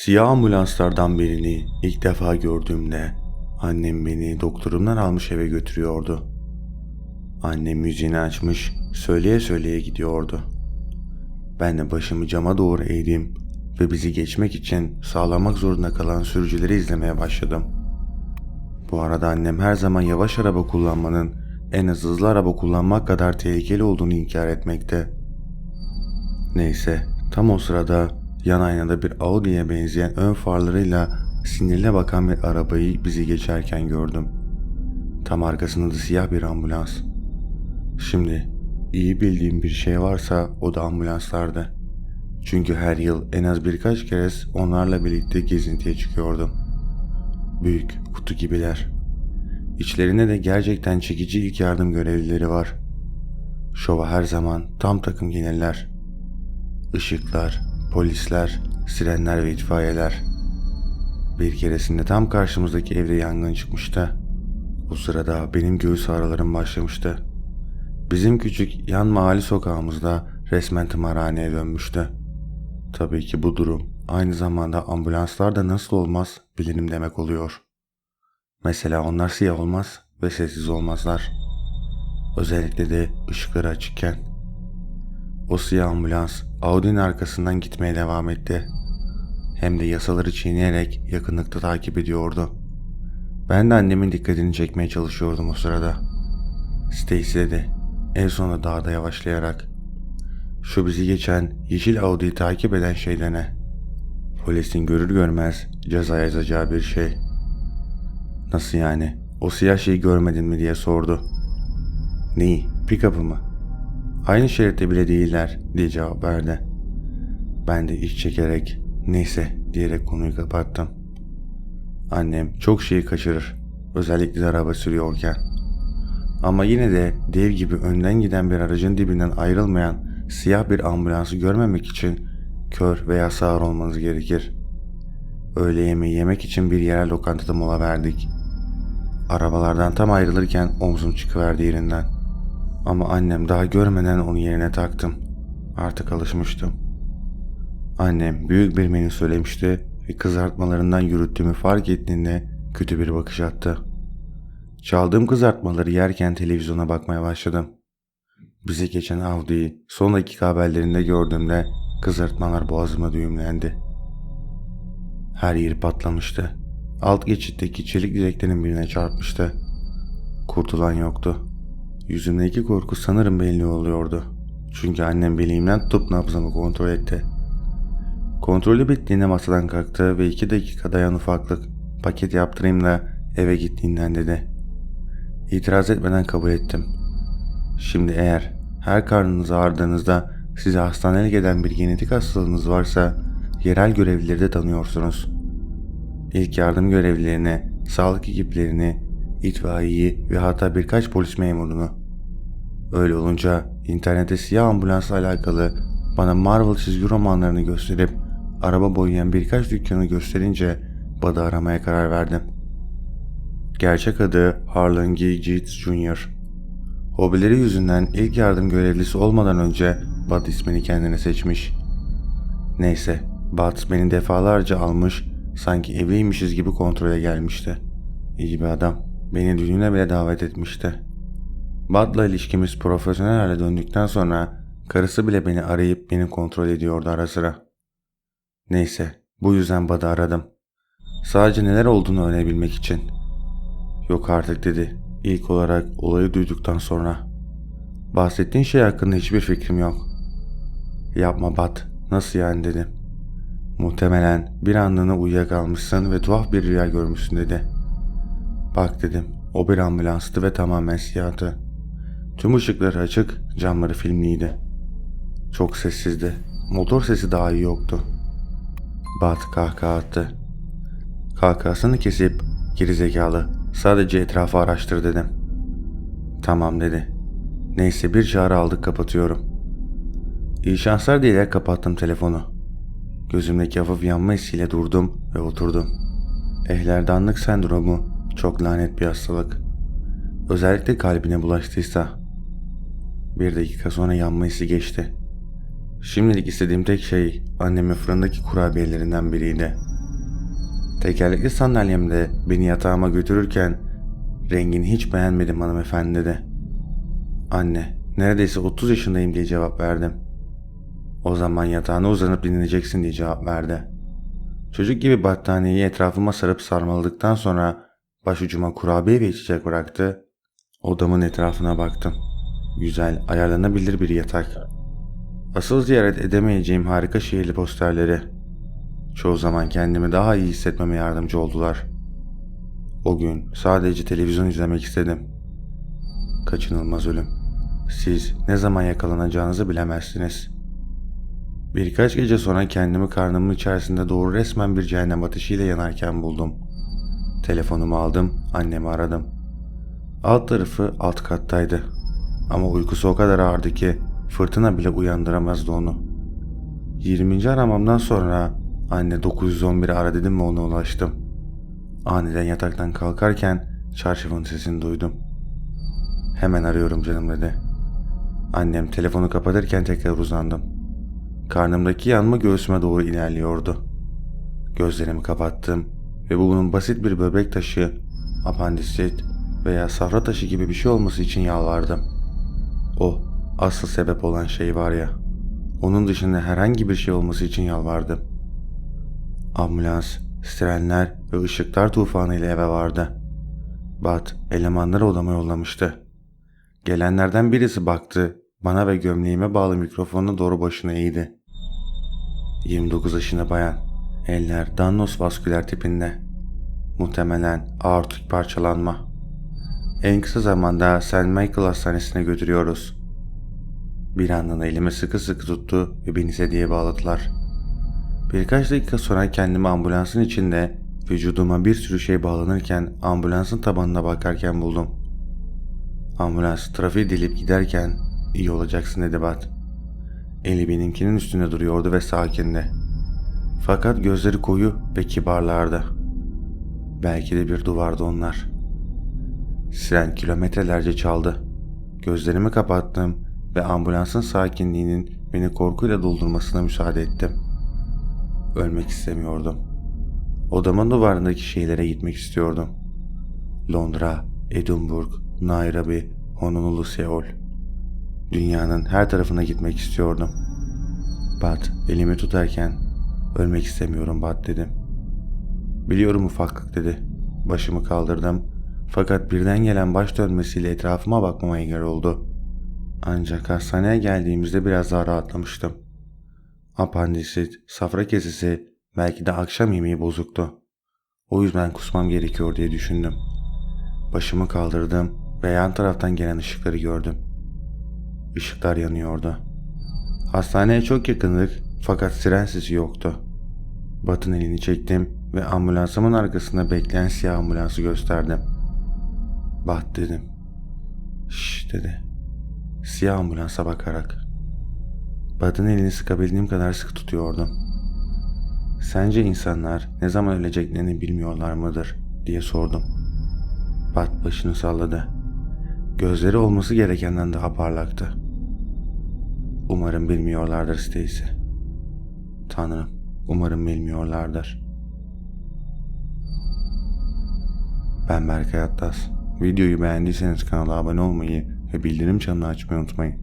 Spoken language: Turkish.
Siyah ambulanslardan birini ilk defa gördüğümde annem beni doktorumdan almış eve götürüyordu. Annem müziğini açmış, söyleye söyleye gidiyordu. Ben de başımı cama doğru eğdim ve bizi geçmek için sağlamak zorunda kalan sürücüleri izlemeye başladım. Bu arada annem her zaman yavaş araba kullanmanın en az hızlı araba kullanmak kadar tehlikeli olduğunu inkar etmekte. Neyse, tam o sırada yan aynada bir Audi'ye benzeyen ön farlarıyla sinirle bakan bir arabayı bizi geçerken gördüm. Tam arkasında da siyah bir ambulans. Şimdi iyi bildiğim bir şey varsa o da ambulanslardı. Çünkü her yıl en az birkaç kez onlarla birlikte gezintiye çıkıyordum. Büyük, kutu gibiler. İçlerinde de gerçekten çekici ilk yardım görevlileri var. Şova her zaman tam takım gelirler. Işıklar, polisler, sirenler ve itfaiyeler. Bir keresinde tam karşımızdaki evde yangın çıkmıştı. O sırada benim göğüs ağrılarım başlamıştı. Bizim küçük yan mahalle sokağımızda resmen tımarhaneye dönmüştü. Tabii ki bu durum aynı zamanda ambulanslarda nasıl olmaz bilirim demek oluyor. Mesela onlar siyah olmaz ve sessiz olmazlar. Özellikle de ışıkları açıkken. O siyah ambulans Audi'nin arkasından gitmeye devam etti. Hem de yasaları çiğneyerek yakınlıkta takip ediyordu. Ben de annemin dikkatini çekmeye çalışıyordum o sırada. Stacy dedi, en sonunda daha da yavaşlayarak. Şu bizi geçen yeşil Audi'yi takip eden şey de ne? Polisin görür görmez ceza yazacağı bir şey. Nasıl yani? O siyah şeyi görmedin mi diye sordu. Neyi? Pick-up'ı mı? Aynı şeritte bile değiller diye cevap verdi. Ben de iç çekerek neyse diyerek konuyu kapattım. Annem çok şeyi kaçırır. Özellikle de araba sürüyorken. Ama yine de dev gibi önden giden bir aracın dibinden ayrılmayan siyah bir ambulansı görmemek için kör veya sağır olmanız gerekir. Öğle yemeği yemek için bir yerel lokantada mola verdik. Arabalardan tam ayrılırken omzum çıkıverdi yerinden. Ama annem daha görmeden onu yerine taktım. Artık alışmıştım. Annem büyük bir menü söylemişti ve kızartmalarından yürüttüğümü fark ettiğinde kötü bir bakış attı. Çaldığım kızartmaları yerken televizyona bakmaya başladım. Bizi geçen Audi'yi son dakika haberlerinde gördüğümde kızartmalar boğazıma düğümlendi. Her yeri patlamıştı. Alt geçitteki çelik direklerin birine çarpmıştı. Kurtulan yoktu. Yüzümdeki korku sanırım belli oluyordu. Çünkü annem bileğimden tutup nabzımı kontrol etti. Kontrolü bittiğinde masadan kalktı ve 2 dakika dayan ufaklık, paket yaptırayım da eve gittiğinden dedi. İtiraz etmeden kabul ettim. Şimdi eğer her karnınız ağrıdığınızda size hastanelik eden bir genetik hastalığınız varsa yerel görevlileri de tanıyorsunuz. İlk yardım görevlilerini, sağlık ekiplerini, itfaiyeyi ve hatta birkaç polis memurunu. Öyle olunca internette siyah ambulansla alakalı bana Marvel çizgi romanlarını gösterip araba boyayan birkaç dükkanı gösterince Bud'ı aramaya karar verdim. Gerçek adı Harlan G. Yates Jr. Hobileri yüzünden ilk yardım görevlisi olmadan önce Bud ismini kendine seçmiş. Neyse, Bud beni defalarca almış, sanki evliymişiz gibi kontrole gelmişti. İyi bir adam, beni düğününe bile davet etmişti. Bud'la ilişkimiz profesyonel hale döndükten sonra karısı bile beni arayıp beni kontrol ediyordu ara sıra. Neyse, bu yüzden Bud'ı aradım. Sadece neler olduğunu öğrenebilmek için. Yok artık dedi, ilk olarak olayı duyduktan sonra. Bahsettiğin şey hakkında hiçbir fikrim yok. Yapma Bud, nasıl yani dedim. Muhtemelen bir anlığına uyuyakalmışsın ve tuhaf bir rüya görmüşsün dedi. Bak dedim, o bir ambulanstı ve tamamen siyahtı. Tüm ışıkları açık, camları filmliydi. Çok sessizdi, motor sesi dahi yoktu. Bud kahkaha attı. Kahkahasını kesip, gerizekalı, sadece etrafı araştır dedim. Tamam dedi. Neyse bir çağrı aldık, kapatıyorum. İyi şanslar diyerek kapattım telefonu. Gözümdeki hafif yanma hissiyle durdum ve oturdum. Ehlerdanlık sendromu çok lanet bir hastalık. Özellikle kalbine bulaştıysa. 1 dakika sonra yanma hissi geçti. Şimdilik istediğim tek şey annemin fırındaki kurabiyelerinden biriydi. Tekerlekli sandalyemde beni yatağıma götürürken rengini hiç beğenmedim hanımefendi dedi. Anne, neredeyse 30 yaşındayım diye cevap verdim. O zaman yatağına uzanıp dinleneceksin diye cevap verdi. Çocuk gibi battaniyeyi etrafıma sarıp sarmaladıktan sonra başucuma kurabiye ve içecek bıraktı. Odamın etrafına baktım. Güzel, ayarlanabilir bir yatak. Asıl ziyaret edemeyeceğim harika şehirli posterleri. Çoğu zaman kendimi daha iyi hissetmeme yardımcı oldular. O gün sadece televizyon izlemek istedim. Kaçınılmaz ölüm. Siz ne zaman yakalanacağınızı bilemezsiniz. Birkaç gece sonra kendimi karnımın içerisinde doğru resmen bir cehennem ateşiyle yanarken buldum. Telefonumu aldım, annemi aradım. Alt tarafı alt kattaydı. Ama uykusu o kadar ağırdı ki fırtına bile uyandıramazdı onu. 20. aramamdan sonra anne 911'i ara dedim ve ona ulaştım. Aniden yataktan kalkarken çarşafın sesini duydum. Hemen arıyorum canım dedi. Annem telefonu kapatırken tekrar uzandım. Karnımdaki yanma göğsüme doğru ilerliyordu. Gözlerimi kapattım ve bunun basit bir böbrek taşı, apandisit veya safra taşı gibi bir şey olması için yalvardım. O, asıl sebep olan şey var ya, onun dışında herhangi bir şey olması için yalvardım. Ambulans, sirenler ve ışıklar tufanı ile eve vardı. Bat, elemanları odama yollamıştı. Gelenlerden birisi baktı, bana ve gömleğime bağlı mikrofonuna doğru başını eğdi. 29 yaşında bayan, eller Danlos vasküler tipinde. Muhtemelen aortik parçalanma. En kısa zamanda St. Michael Hastanesi'ne götürüyoruz. Bir yandan elimi sıkı sıkı tuttu ve beni sedyeye bağladılar. Birkaç dakika sonra kendimi ambulansın içinde vücuduma bir sürü şey bağlanırken ambulansın tabanına bakarken buldum. Ambulans trafiği delip giderken iyi olacaksın dedi Bat. Eli benimkinin üstünde duruyordu ve sakindi. Fakat gözleri koyu ve kibarlardı. Belki de bir duvardı onlar. Siren kilometrelerce çaldı. Gözlerimi kapattım ve ambulansın sakinliğinin beni korkuyla doldurmasına müsaade ettim. Ölmek istemiyordum. Odamın duvarındaki şeylere gitmek istiyordum. Londra, Edinburgh, Nairobi, Honolulu, Seul. Dünyanın her tarafına gitmek istiyordum. Bat elimi tutarken ölmek istemiyorum Bat dedim. Biliyorum ufaklık dedi. Başımı kaldırdım. Fakat birden gelen baş dönmesiyle etrafıma bakmama engel oldu. Ancak hastaneye geldiğimizde biraz daha rahatlamıştım. Apandisit, safra kesesi, belki de akşam yemeği bozuktu. O yüzden kusmam gerekiyor diye düşündüm. Başımı kaldırdım ve yan taraftan gelen ışıkları gördüm. Işıklar yanıyordu. Hastaneye çok yakındık fakat siren sesi yoktu. Bat'ın elini çektim ve ambulansımın arkasında bekleyen siyah ambulansı gösterdim. Bat dedim. Şşş dedi. Siyah ambulansa bakarak. Bat'ın elini sıkabildiğim kadar sıkı tutuyordum. Sence insanlar ne zaman öleceklerini bilmiyorlar mıdır diye sordum. Bat başını salladı. Gözleri olması gerekenden daha parlaktı. Umarım bilmiyorlardır Stacy. Tanrım, umarım bilmiyorlardır. Ben Berkay Atlas. Videoyu beğendiyseniz kanala abone olmayı ve bildirim çanını açmayı unutmayın.